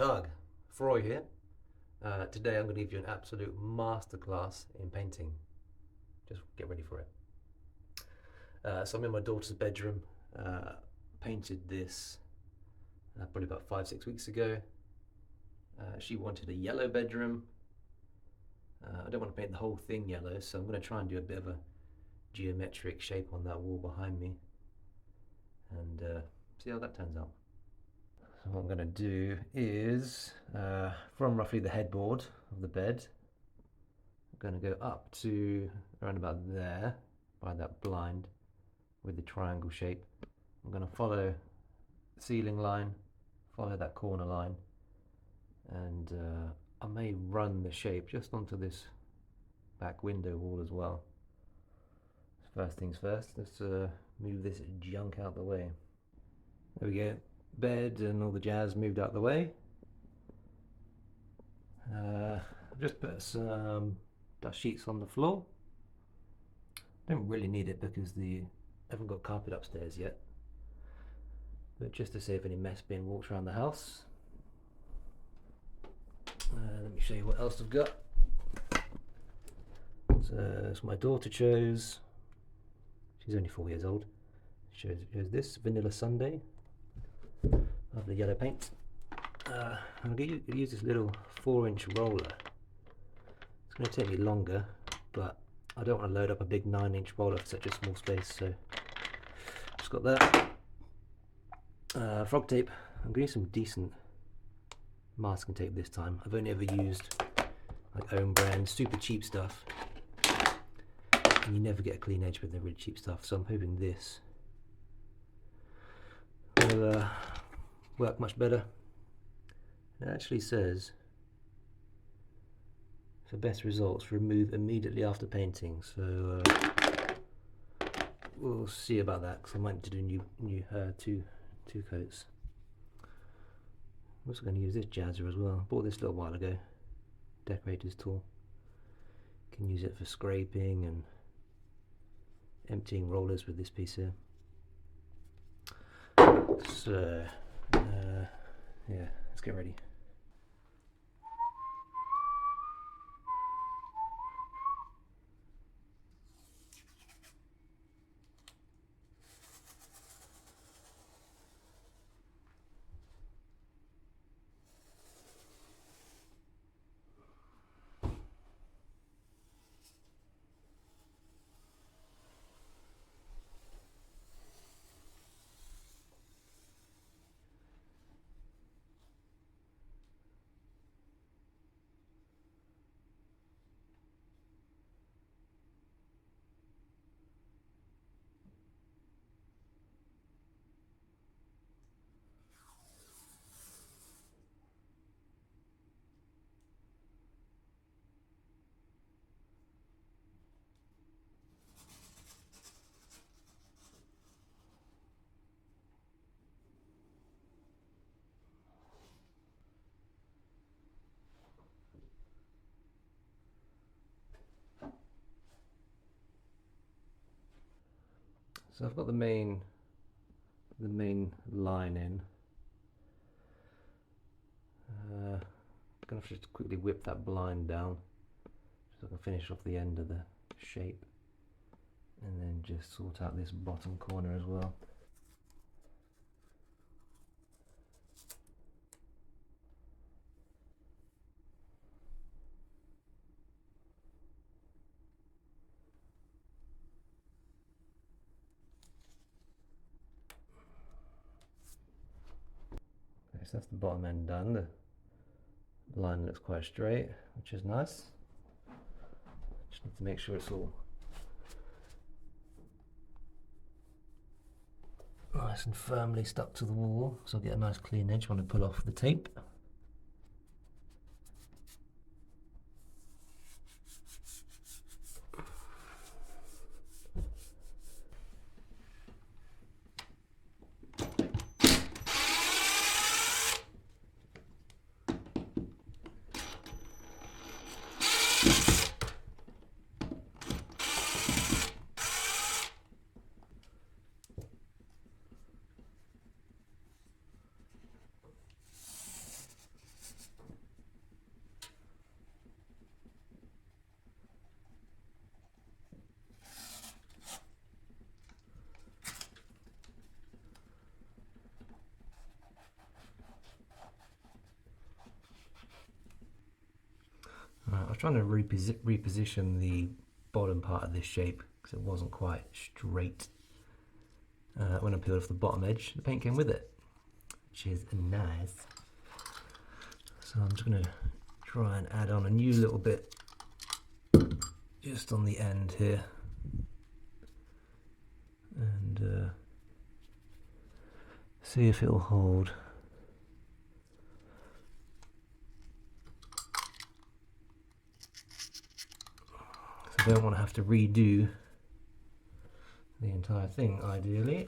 Tag, Froy here. Today I'm going to give you an absolute masterclass in painting. Just get ready for it. So I'm in my daughter's bedroom. Painted this probably about 5-6 weeks ago. She wanted a yellow bedroom. I don't want to paint the whole thing yellow, so I'm going to try and do a bit of a geometric shape on that wall behind me and see how that turns out. So what I'm going to do is, from roughly the headboard of the bed, I'm going to go up to around about there by that blind with the triangle shape. I'm going to follow the ceiling line, follow that corner line, and I may run the shape just onto this back window wall as well. First things first, let's move this junk out the way. There we go. Bed and all the jazz moved out the way. I've just put some dust sheets on the floor. Don't really need it because I haven't got carpet upstairs yet, but just to save any mess being walked around the house. Let me show you what else I've got. So my daughter chose, she's only 4 years old, she chose this Vanilla Sundae. Lovely yellow paint. I'm going to use this little 4-inch roller. It's going to take me longer, but I don't want to load up a big 9-inch roller for such a small space, so just got that. Frog tape. I'm going to use some decent masking tape this time. I've only ever used like own brand, super cheap stuff, and you never get a clean edge with the really cheap stuff, so I'm hoping this will work much better. It actually says for best results remove immediately after painting, so we'll see about that because I might need to do two coats. I'm also going to use this jazzer as well. I bought this a little while ago, decorator's tool. You can use it for scraping and emptying rollers with this piece here. So yeah, let's get ready. So I've got the main line in. I'm going to have to quickly whip that blind down so I can finish off the end of the shape, and then just sort out this bottom corner as well. So that's the bottom end done. The line looks quite straight, which is nice. Just need to make sure it's all nice and firmly stuck to the wall, so I'll get a nice clean edge when I pull off the tape. trying to reposition the bottom part of this shape because it wasn't quite straight. When I peeled off the bottom edge, the paint came with it, which is nice. So I'm just going to try and add on a new little bit just on the end here, and see if it'll hold. So I don't want to have to redo the entire thing, ideally.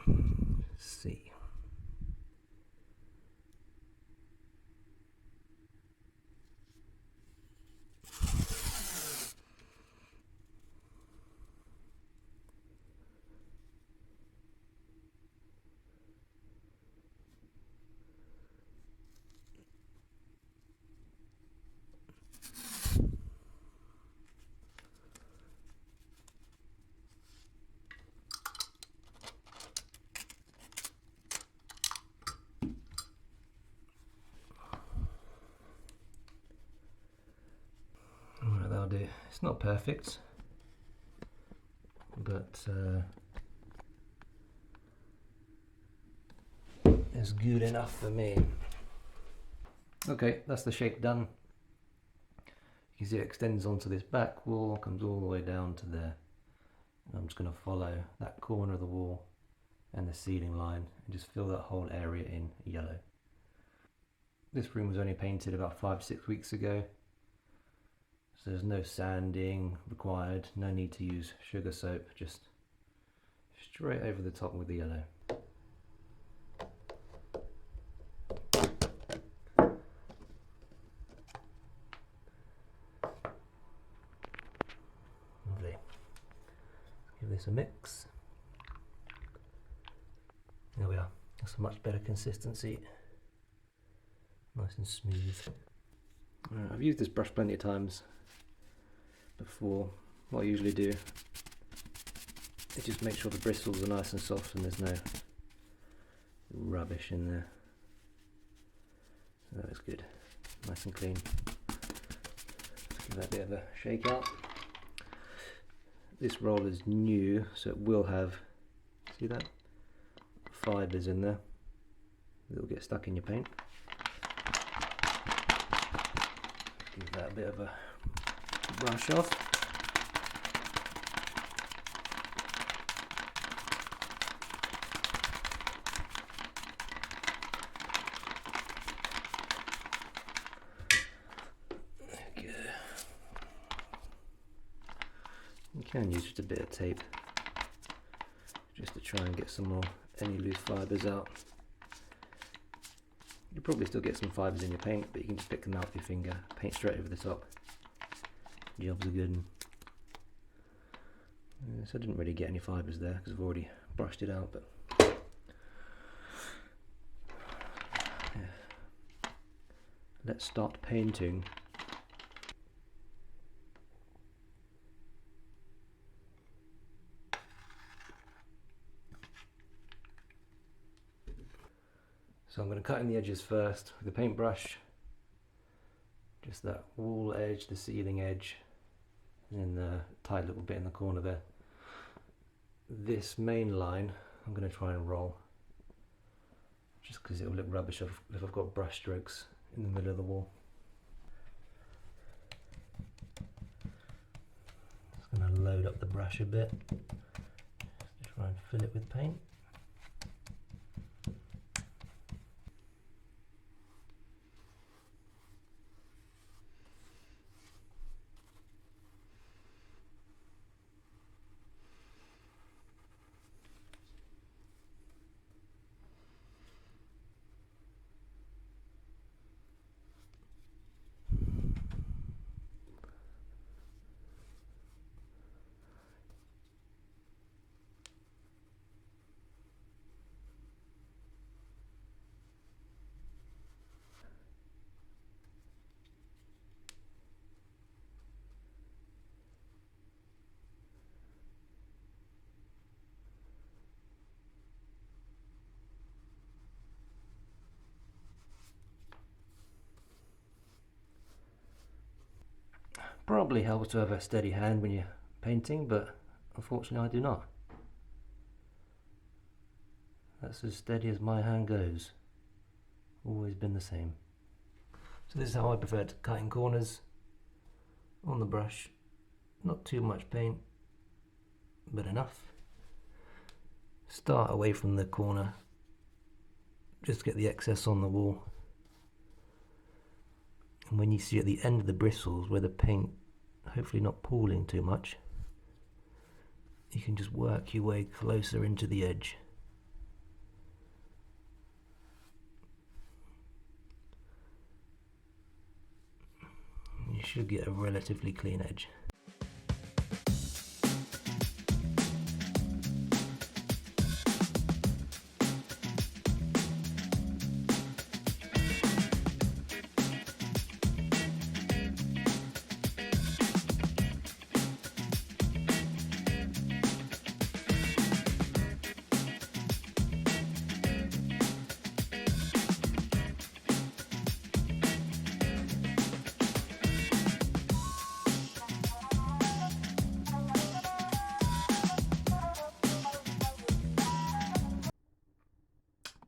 Let's see. Alright, that'll do. It's not perfect, but it's good enough for me. Okay, that's the shape done. You can see it extends onto this back wall, comes all the way down to there. And I'm just going to follow that corner of the wall and the ceiling line and just fill that whole area in yellow. This room was only painted about 5-6 weeks ago, so there's no sanding required, no need to use sugar soap, just straight over the top with the yellow. Lovely. Give this a mix. There we are. That's a much better consistency. Nice and smooth. I've used this brush plenty of times before. What I usually do is just make sure the bristles are nice and soft and there's no rubbish in there. So that's good. Nice and clean. Let's give that a bit of a shake out. This roll is new, so it will have, see that? Fibres in there. It'll get stuck in your paint. Give that a bit of a brush off. There we go. You can use just a bit of tape just to try and get some more any loose fibres out. You'll probably still get some fibres in your paint, but you can just pick them out with your finger, paint straight over the top. Jobs are good. So I didn't really get any fibres there because I've already brushed it out, but yeah. Let's start painting. So I'm going to cut in the edges first with the paintbrush, just that wall edge, the ceiling edge, and then the tight little bit in the corner there. This main line I'm going to try and roll, just because it will look rubbish if I've got brush strokes in the middle of the wall. Just going to load up the brush a bit, just to try and fill it with paint. Probably helps to have a steady hand when you're painting, but unfortunately I do not. That's as steady as my hand goes. Always been the same. So this is how I prefer to cut in corners on the brush. Not too much paint, but enough. Start away from the corner, just get the excess on the wall. And when you see at the end of the bristles where the paint hopefully not pooling too much, you can just work your way closer into the edge. You should get a relatively clean edge.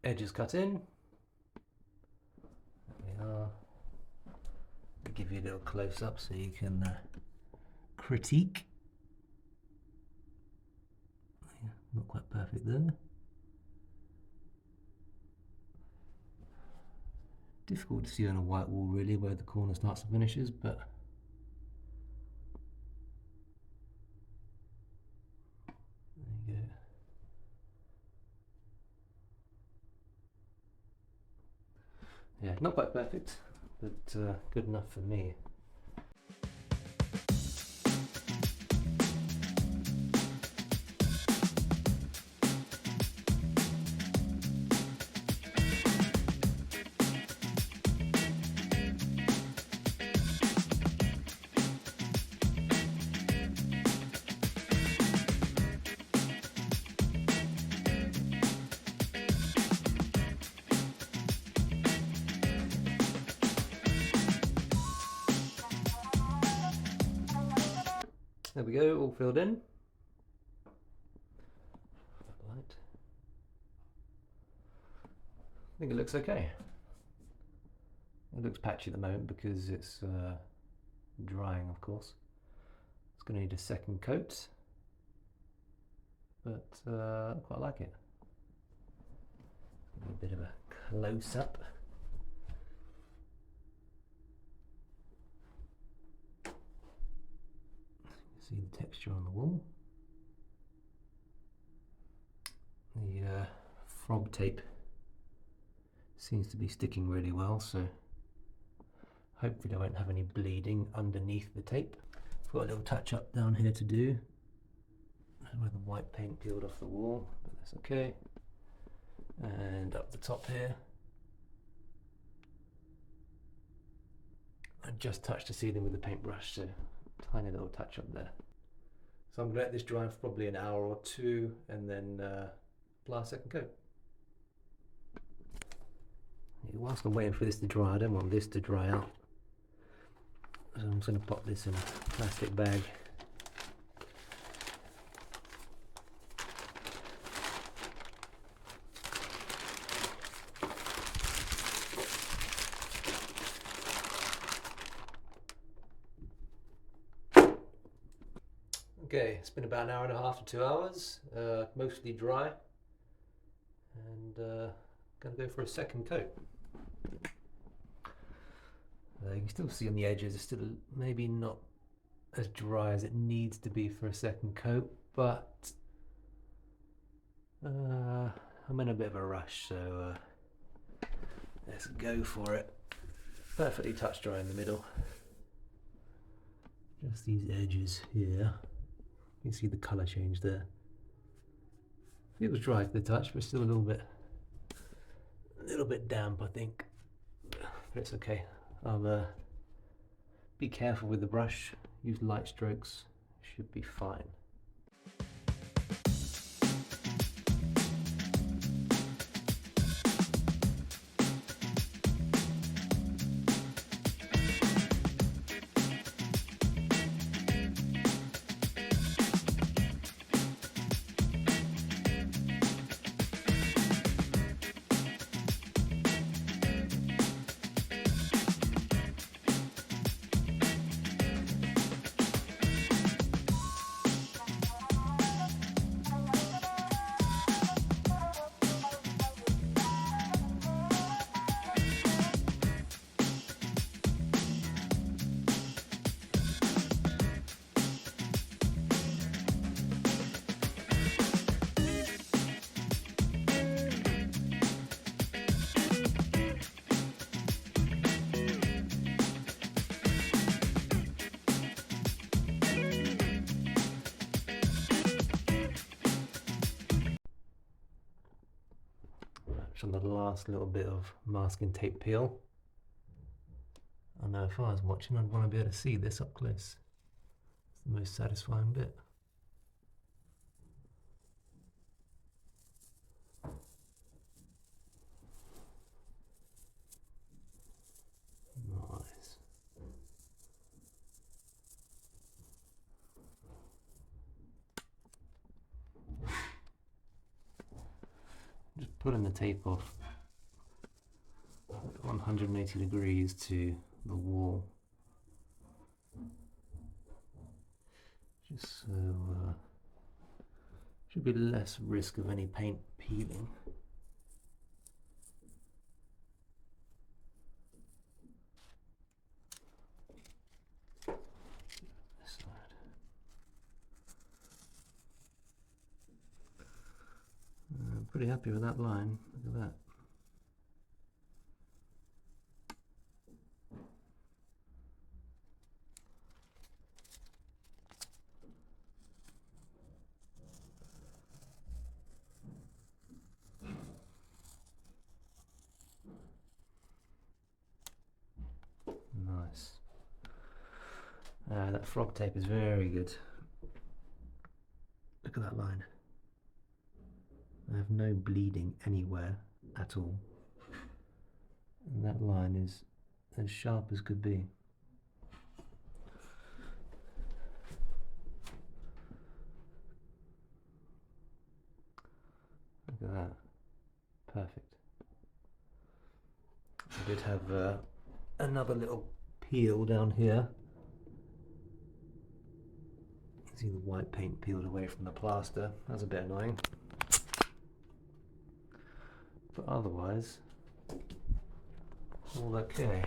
Edges cut in. There we are. I'll give you a little close up so you can critique. Yeah, not quite perfect there. Difficult to see on a white wall really where the corner starts and finishes, but there you go. Yeah, not quite perfect, but good enough for me. There we go, all filled in. Light. I think it looks okay. It looks patchy at the moment because it's drying, of course. It's going to need a second coat, but I quite like it. A bit of a close-up. See the texture on the wall. The Froy tape seems to be sticking really well, so hopefully I won't have any bleeding underneath the tape. I've got a little touch up down here to do where the white paint peeled off the wall, but that's okay. And up the top here, I just touched the ceiling with the paintbrush, so tiny little touch up there. So I'm going to let this dry for probably an hour or two and then apply a second coat. Whilst I'm waiting for this to dry, I don't want this to dry out. So I'm just going to pop this in a plastic bag. Okay, it's been about an hour and a half to 2 hours, mostly dry, and going to go for a second coat. You can still see on the edges, it's still maybe not as dry as it needs to be for a second coat, but I'm in a bit of a rush, so let's go for it. Perfectly touch dry in the middle. Just these edges here. You can see the colour change there. Feels dry to the touch, but still a little bit damp, I think. But it's okay. I'll be careful with the brush. Use light strokes. Should be fine. touch on the last little bit of masking tape peel. I know if I was watching, I'd want to be able to see this up close. It's the most satisfying bit. Nice. Just pulling the tape off at 180 degrees to the wall, just so should be less risk of any paint peeling. This side. I'm pretty happy with that line. Look at that. Nice. That frog tape is very good. Look at that line. I have no bleeding anywhere at all. And that line is as sharp as could be. Look at that. Perfect. I did have another little peel down here. See the white paint peeled away from the plaster. That's a bit annoying. But otherwise, all okay.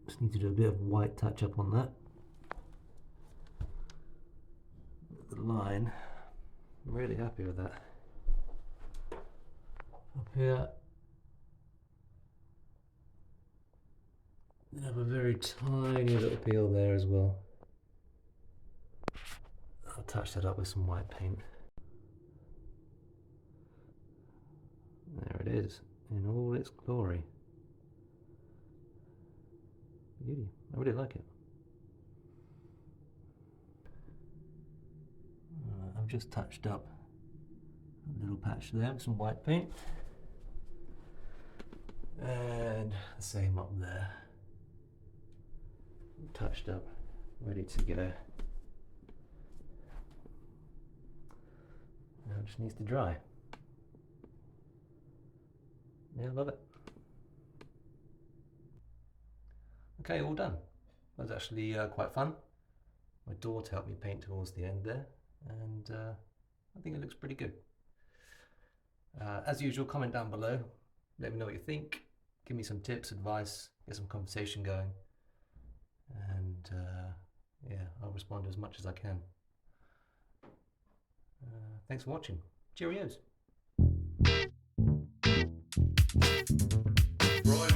Just need to do a bit of white touch up on that. The line, I'm really happy with that. Up here, I have a very tiny little peel there as well. I'll touch that up with some white paint. There it is, in all its glory. Beauty. I really like it. I've just touched up a little patch there with some white paint. And the same up there. Touched up, ready to go. Now it just needs to dry. Yeah, I love it. Okay, all done. That was actually quite fun. My daughter helped me paint towards the end there, and I think it looks pretty good. As usual, comment down below. Let me know what you think. Give me some tips, advice, get some conversation going. And yeah, I'll respond as much as I can. Thanks for watching. Cheerios. Froy,